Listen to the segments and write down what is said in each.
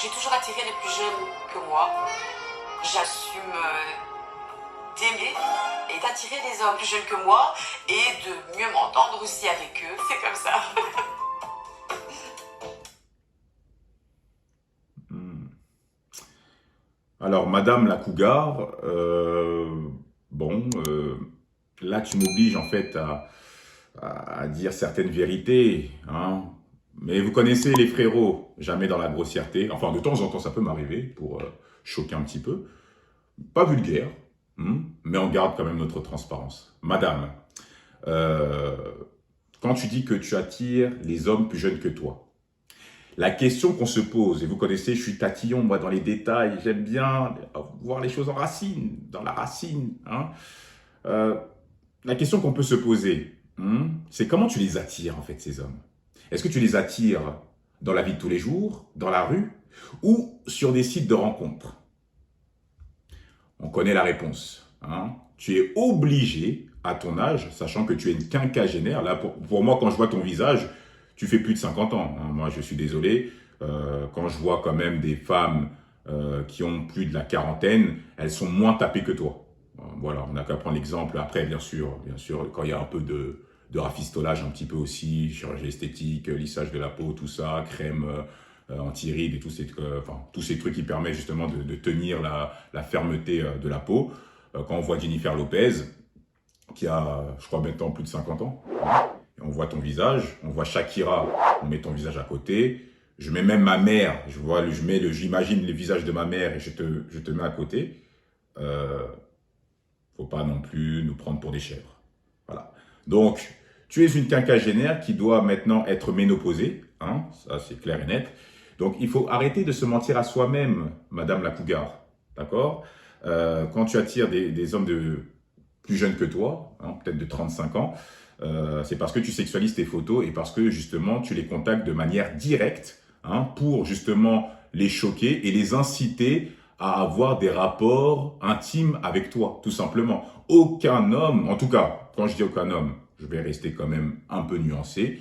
J'ai toujours attiré les plus jeunes que moi. J'assume d'aimer et d'attirer des hommes plus jeunes que moi et de mieux m'entendre aussi avec eux. C'est comme ça. Alors, Madame la Cougar, bon, là tu m'obliges en fait à dire certaines vérités, hein. Mais vous connaissez les frérots, jamais dans la grossièreté. Enfin, de temps en temps, ça peut m'arriver pour choquer un petit peu. Pas vulgaire, mais on garde quand même notre transparence. Madame, euh, quand tu dis que tu attires les hommes plus jeunes que toi, la question qu'on se pose, et vous connaissez, je suis tatillon, moi, dans les détails, j'aime bien voir les choses en racine, dans la racine, hein. Euh, la question qu'on peut se poser, c'est comment tu les attires, en fait, ces hommes? Est-ce que tu les attires dans la vie de tous les jours, dans la rue, ou sur des sites de rencontres? On connaît la réponse, hein. Tu es obligé, à ton âge, sachant que tu es une quinquagénaire, là, pour moi, quand je vois ton visage, tu fais plus de 50 ans, hein. Moi, je suis désolé, quand je vois quand même des femmes qui ont plus de la quarantaine, elles sont moins tapées que toi. Voilà, on n'a qu'à prendre l'exemple. Après, bien sûr, quand il y a un peu de rafistolage un petit peu aussi, chirurgie esthétique, lissage de la peau, tout ça, crème anti-rides et tous ces trucs qui permettent justement de tenir la fermeté de la peau. Quand on voit Jennifer Lopez, qui a, je crois, maintenant plus de 50 ans, et on voit ton visage, on voit Shakira, on met ton visage à côté, je mets même ma mère, j'imagine le visage de ma mère et je te mets à côté. Faut pas non plus nous prendre pour des chèvres. Voilà. Donc, tu es une quinquagénaire qui doit maintenant être ménopausée, hein, ça c'est clair et net. Donc, il faut arrêter de se mentir à soi-même, Madame la Cougar, d'accord? Quand tu attires des hommes plus jeunes que toi, hein, peut-être de 35 ans, c'est parce que tu sexualises tes photos et parce que justement tu les contactes de manière directe, hein, pour justement les choquer et les inciter à avoir des rapports intimes avec toi, tout simplement. Aucun homme, en tout cas, quand je dis aucun homme, je vais rester quand même un peu nuancé.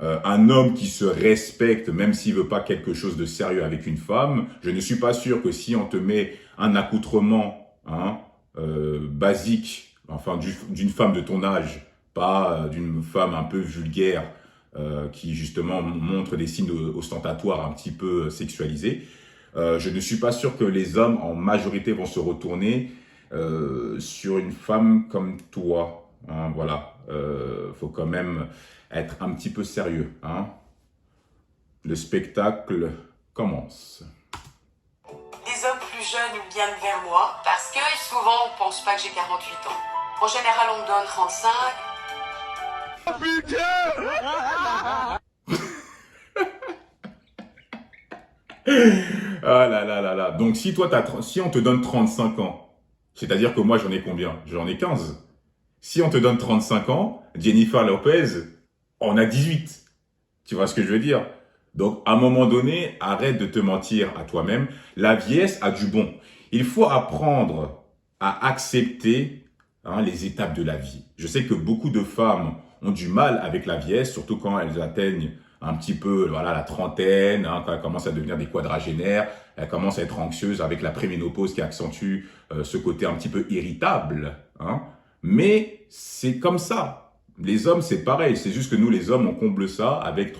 Un homme qui se respecte, même s'il veut pas quelque chose de sérieux avec une femme, je ne suis pas sûr que si on te met un accoutrement, hein, basique, enfin d'une femme de ton âge, pas d'une femme un peu vulgaire, qui justement montre des signes ostentatoires un petit peu sexualisés, je ne suis pas sûr que les hommes en majorité vont se retourner sur une femme comme toi, hein, voilà. Faut quand même être un petit peu sérieux, hein. Le spectacle commence. Les hommes plus jeunes viennent vers moi parce que souvent on pense pas que j'ai 48 ans. En général, on me donne 35. Ah là là là là. Donc si on te donne 35 ans, c'est-à-dire que moi j'en ai combien? J'en ai 15. Si on te donne 35 ans, Jennifer Lopez en a 18. Tu vois ce que je veux dire? Donc, à un moment donné, arrête de te mentir à toi-même. La vieillesse a du bon. Il faut apprendre à accepter, hein, les étapes de la vie. Je sais que beaucoup de femmes ont du mal avec la vieillesse, surtout quand elles atteignent un petit peu, voilà, la trentaine, hein, quand elles commencent à devenir des quadragénaires, elles commencent à être anxieuses avec la préménopause qui accentue ce côté un petit peu irritable, hein. Mais c'est comme ça. Les hommes, c'est pareil. C'est juste que nous, les hommes, on comble ça avec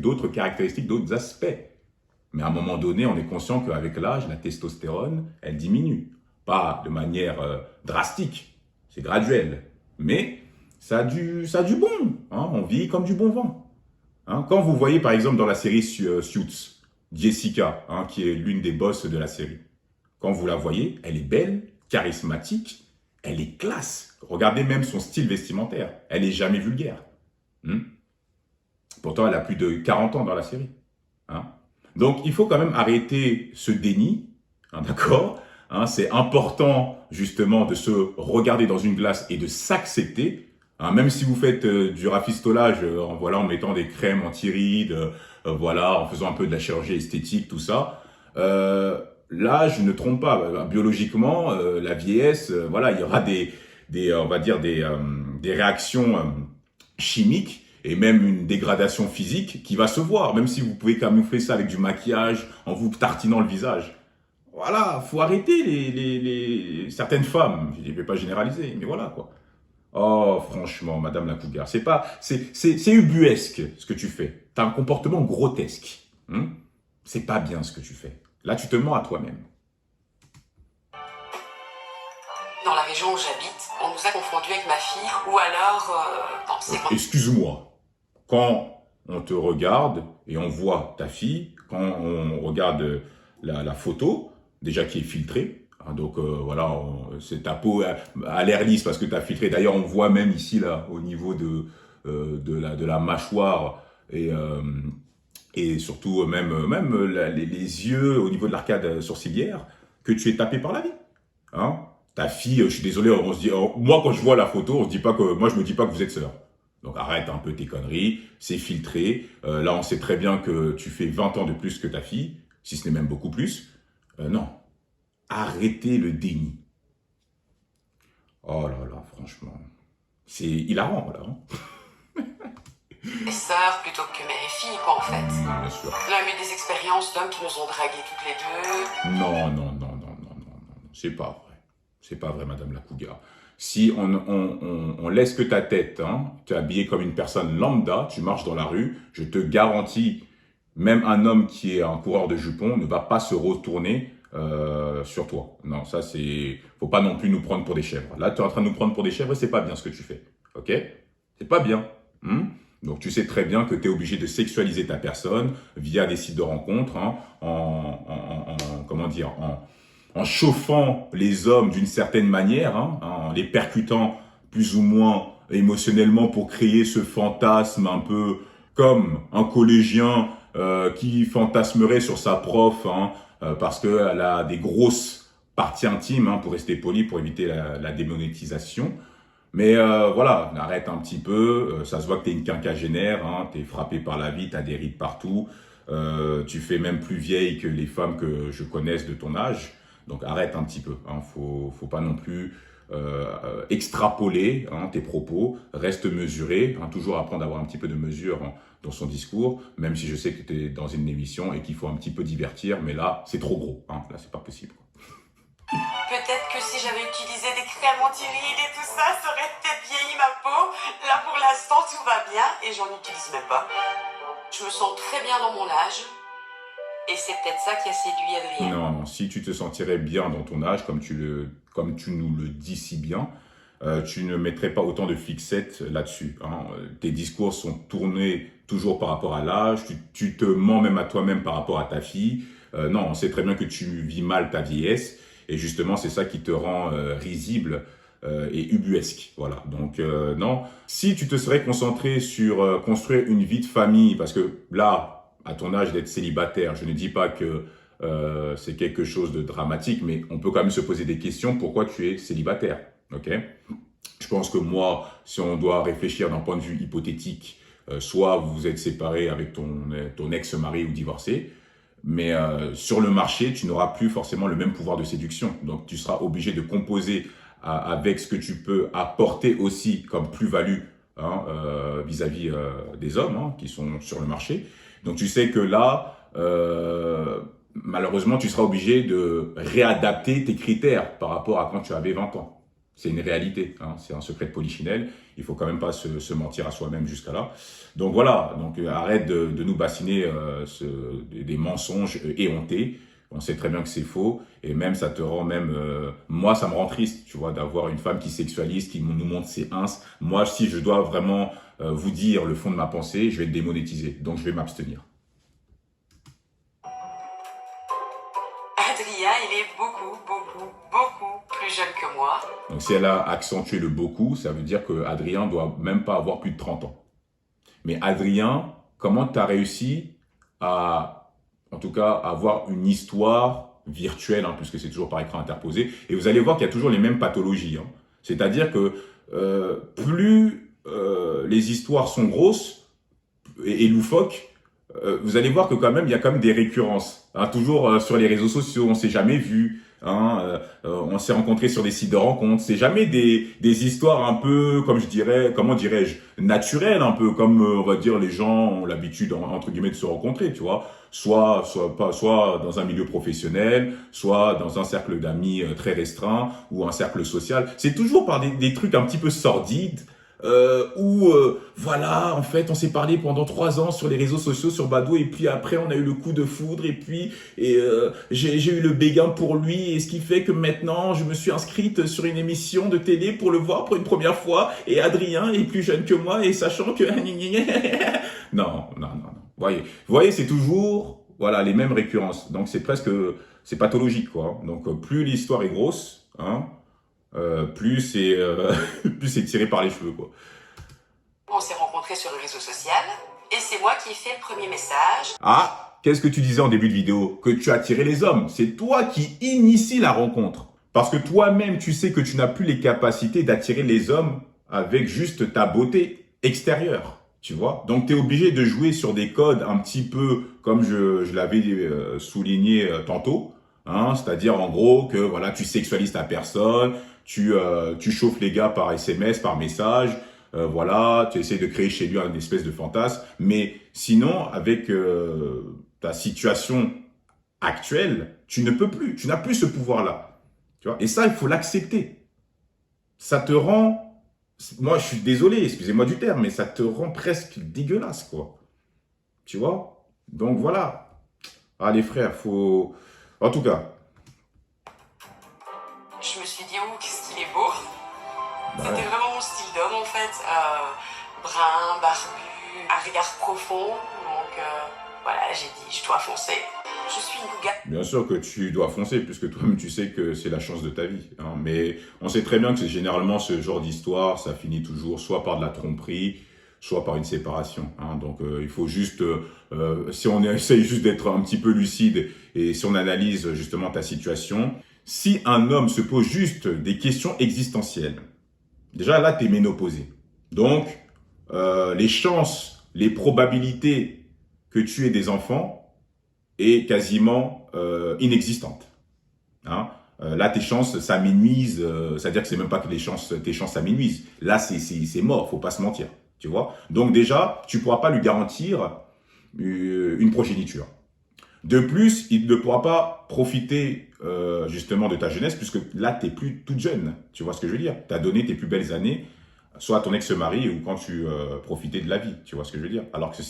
d'autres caractéristiques, d'autres aspects. Mais à un moment donné, on est conscient qu'avec l'âge, la testostérone, elle diminue. Pas de manière drastique. C'est graduel. Mais ça a du bon, hein. On vit comme du bon vin, hein. Quand vous voyez, par exemple, dans la série Suits, Jessica, hein, qui est l'une des boss de la série. Quand vous la voyez, elle est belle, charismatique, elle est classe. Regardez même son style vestimentaire. Elle est jamais vulgaire, hein. Pourtant, elle a plus de 40 ans dans la série, hein. Donc, il faut quand même arrêter ce déni, hein, d'accord, hein. C'est important, justement, de se regarder dans une glace et de s'accepter, hein. Même si vous faites du rafistolage, voilà, en mettant des crèmes anti-rides, voilà, en faisant un peu de la chirurgie esthétique, tout ça, l'âge ne trompe pas. Biologiquement, la vieillesse, voilà, il y aura on va dire des réactions chimiques. et même une dégradation physique qui va se voir, même si vous pouvez camoufler ça avec du maquillage, en vous tartinant le visage. Voilà, faut arrêter certaines femmes. Je ne vais pas généraliser, mais voilà quoi. Oh, franchement, Madame la Cougar, c'est ubuesque ce que tu fais. T'as un comportement grotesque. C'est pas bien ce que tu fais. Là, tu te mens à toi-même. Dans la région où j'habite, on nous a confondus avec ma fille, ou alors, Excuse-moi. Quand on te regarde et on voit ta fille, quand on regarde la photo, déjà qui est filtrée, hein, donc voilà, c'est ta peau à l'air lisse parce que tu as filtré. D'ailleurs, on voit même ici, là, au niveau de la mâchoire et surtout même les yeux, au niveau de l'arcade sourcilière, que tu es tapé par la vie. Hein? Ta fille, je suis désolé, on se dit, moi quand je vois la photo, moi je me dis pas que vous êtes sœurs. Donc arrête un peu tes conneries, c'est filtré. Là, on sait très bien que tu fais 20 ans de plus que ta fille, si ce n'est même beaucoup plus. Non, arrêtez le déni. Oh là là, franchement, c'est hilarant, là. mes sœurs plutôt que mère et fille, quoi, en fait. Bien sûr. On a eu des expériences d'hommes qui nous ont dragués toutes les deux. Non, c'est pas vrai. C'est pas vrai, Madame la Cougar. Si on laisse que ta tête, hein, tu es habillé comme une personne lambda, tu marches dans la rue, je te garantis, même un homme qui est un coureur de jupons ne va pas se retourner sur toi. Non, ça c'est... Faut pas non plus nous prendre pour des chèvres. Là, tu es en train de nous prendre pour des chèvres et c'est pas bien ce que tu fais. Ok? C'est pas bien. Donc tu sais très bien que tu es obligé de sexualiser ta personne via des sites de rencontres, hein, en chauffant les hommes d'une certaine manière, hein, en les percutant plus ou moins émotionnellement pour créer ce fantasme un peu comme un collégien qui fantasmerait sur sa prof, hein, parce qu'elle a des grosses parties intimes, hein, pour rester poli, pour éviter la démonétisation. Mais voilà, arrête un petit peu, ça se voit que t'es une quinquagénaire, hein, t'es frappé par la vie, t'as des rides partout, tu fais même plus vieille que les femmes que je connaisse de ton âge, donc arrête un petit peu, hein, faut pas non plus extrapoler, hein, tes propos, reste mesuré, hein, toujours apprendre à avoir un petit peu de mesure, hein, dans son discours, même si je sais que tu es dans une émission et qu'il faut un petit peu divertir, mais là c'est trop gros, hein, là c'est pas possible. Peut-être que si j'avais utilisé des crèmes anti-rides et tout ça, ça aurait peut-être vieilli ma peau. Là, pour l'instant, tout va bien et j'en utilise même pas. Je me sens très bien dans mon âge et c'est peut-être ça qui a séduit Adrien. Non, si tu te sentirais bien dans ton âge, comme tu nous le dis si bien, tu ne mettrais pas autant de fixettes là-dessus. Hein. Tes discours sont tournés toujours par rapport à l'âge, tu te mens même à toi-même par rapport à ta fille. Non, on sait très bien que tu vis mal ta vieillesse. Et justement, c'est ça qui te rend risible et ubuesque. Voilà. Donc, non. Si tu te serais concentré sur construire une vie de famille, parce que là, à ton âge d'être célibataire, je ne dis pas que c'est quelque chose de dramatique, mais on peut quand même se poser des questions. Pourquoi tu es célibataire? Ok. Je pense que moi, si on doit réfléchir d'un point de vue hypothétique, soit vous êtes séparé avec ton ex-mari ou divorcé, mais sur le marché, tu n'auras plus forcément le même pouvoir de séduction. Donc, tu seras obligé de composer avec ce que tu peux apporter aussi comme plus-value, hein, vis-à-vis des hommes, hein, qui sont sur le marché. Donc, tu sais que là, malheureusement, tu seras obligé de réadapter tes critères par rapport à quand tu avais 20 ans. C'est une réalité, hein, c'est un secret de polichinelle. Il faut quand même pas se mentir à soi-même jusqu'à là. Donc voilà, donc arrête de nous bassiner des mensonges éhontés. On sait très bien que c'est faux et même ça te rend même... moi, ça me rend triste, tu vois, d'avoir une femme qui sexualise, qui nous montre ses ins. Moi, si je dois vraiment vous dire le fond de ma pensée, je vais être démonétisé. Donc je vais m'abstenir. Adrien, il est beaucoup plus jeune que moi. Donc si elle a accentué le beaucoup, ça veut dire que Adrien doit même pas avoir plus de 30 ans. Mais Adrien, comment tu as réussi à, en tout cas, avoir une histoire virtuelle, hein, puisque c'est toujours par écran interposé, et vous allez voir qu'il y a toujours les mêmes pathologies. Hein. C'est-à-dire que plus les histoires sont grosses et loufoques, vous allez voir que quand même, il y a quand même des récurrences. Hein, toujours sur les réseaux sociaux, on s'est jamais vu. On s'est rencontrés sur des sites de rencontres. C'est jamais des histoires un peu, comme je dirais, comment dirais-je, naturelles, un peu comme on va dire les gens ont l'habitude entre guillemets de se rencontrer, tu vois. Soit dans un milieu professionnel, soit dans un cercle d'amis très restreint ou un cercle social. C'est toujours par des trucs un petit peu sordides. Voilà, en fait, on s'est parlé pendant 3 ans sur les réseaux sociaux, sur Badoo, et puis après, on a eu le coup de foudre, j'ai eu le béguin pour lui, et ce qui fait que maintenant, je me suis inscrite sur une émission de télé pour le voir pour une première fois, et Adrien est plus jeune que moi, et sachant que... Non. Vous voyez, c'est toujours, voilà, les mêmes récurrences. Donc, c'est pathologique, quoi. Donc, plus l'histoire est grosse, hein, plus c'est plus c'est tiré par les cheveux, quoi. On s'est rencontrés sur le réseau social et c'est moi qui ai fait le premier message. Ah, qu'est-ce que tu disais en début de vidéo? Que tu as attiré les hommes. C'est toi qui initie la rencontre. Parce que toi-même, tu sais que tu n'as plus les capacités d'attirer les hommes avec juste ta beauté extérieure. Tu vois? Donc, tu es obligé de jouer sur des codes un petit peu comme je l'avais souligné tantôt. Hein, c'est-à-dire, en gros, que voilà, tu sexualises ta personne, tu chauffes les gars par SMS, par message. Voilà, tu essaies de créer chez lui une espèce de fantasme. Mais sinon, avec ta situation actuelle, tu ne peux plus. Tu n'as plus ce pouvoir-là. Tu vois? Et ça, il faut l'accepter. Ça te rend... Moi, je suis désolé, excusez-moi du terme, mais ça te rend presque dégueulasse, quoi. Tu vois? Donc, voilà. Ah, les frères, faut... En tout cas... Je me suis dit, oh, qu'est-ce qu'il est beau. Bah C'était ouais. vraiment mon style d'homme, en fait. Brun, barbu, à regard profond. Donc, voilà, j'ai dit, je dois foncer. Je suis une gouga. Bien sûr que tu dois foncer, puisque toi-même tu sais que c'est la chance de ta vie. Hein. Mais on sait très bien que c'est généralement ce genre d'histoire, ça finit toujours soit par de la tromperie, soit par une séparation. Hein. Donc il faut juste, si on essaye juste d'être un petit peu lucide et si on analyse justement ta situation, si un homme se pose juste des questions existentielles, déjà là tu es ménopausé. Donc les chances, les probabilités que tu aies des enfants est quasiment inexistante. Hein. Là, tes chances s'amenuisent, c'est-à-dire que c'est même pas que tes chances s'amenuisent. Là, c'est mort, faut pas se mentir, tu vois. Donc déjà, tu pourras pas lui garantir une progéniture. De plus, il ne pourra pas profiter justement de ta jeunesse, puisque là, t'es plus toute jeune, tu vois ce que je veux dire. Tu as donné tes plus belles années, soit à ton ex-mari ou quand tu profitais de la vie, tu vois ce que je veux dire. Alors que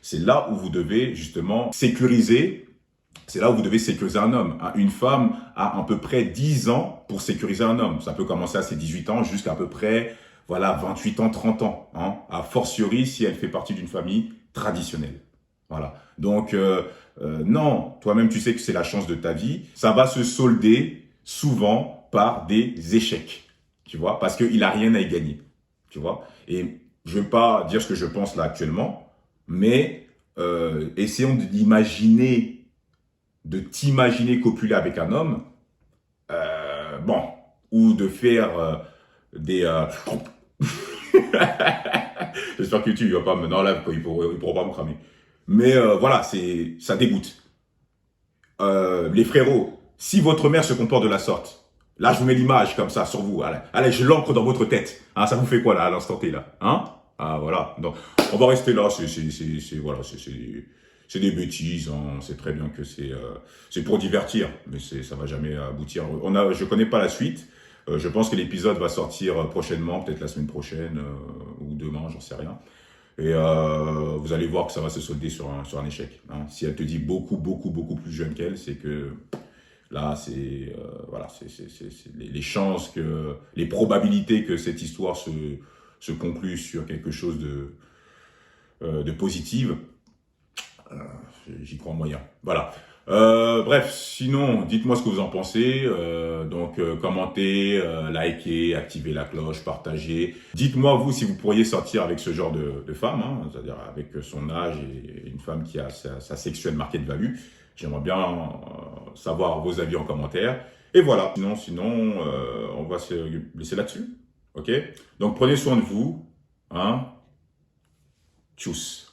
c'est là où vous devez justement sécuriser, c'est là où vous devez sécuriser un homme. Une femme a à peu près 10 ans pour sécuriser un homme. Ça peut commencer à ses 18 ans jusqu'à peu près, voilà, 28 ans, 30 ans. Hein, a fortiori si elle fait partie d'une famille traditionnelle. Voilà. Donc, non, toi-même tu sais que c'est la chance de ta vie. Ça va se solder souvent par des échecs, tu vois, parce qu'il a rien à y gagner, tu vois. Et je ne veux pas dire ce que je pense là actuellement, mais essayons d'imaginer, de t'imaginer copuler avec un homme, bon, ou de faire des... J'espère que tu vas pas me... Non, là, il pourra pas me cramer. Mais voilà, ça dégoûte. Les frérots, si votre mère se comporte de la sorte, là, je vous mets l'image comme ça sur vous. Allez, je l'ancre dans votre tête. Hein, ça vous fait quoi, là, à l'instant T, là? Hein? Ah, voilà. Donc, on va rester là. C'est des bêtises. Hein. On sait très bien que c'est pour divertir, mais ça va jamais aboutir. Je connais pas la suite. Je pense que l'épisode va sortir prochainement, peut-être la semaine prochaine ou demain, j'en sais rien. Et vous allez voir que ça va se solder sur un échec. Hein. Si elle te dit beaucoup plus jeune qu'elle, c'est que là, voilà, les chances les probabilités que cette histoire se conclue sur quelque chose de positif, j'y crois moyen. Voilà. Bref, sinon, dites-moi ce que vous en pensez. Donc, commentez, likez, activez la cloche, partagez. Dites-moi, vous, si vous pourriez sortir avec ce genre de femme, hein, c'est-à-dire avec son âge et une femme qui a sa sexuelle market value. J'aimerais bien savoir vos avis en commentaire. Et voilà. Sinon, on va se laisser là-dessus. OK? Donc, prenez soin de vous. Hein? Tchuss.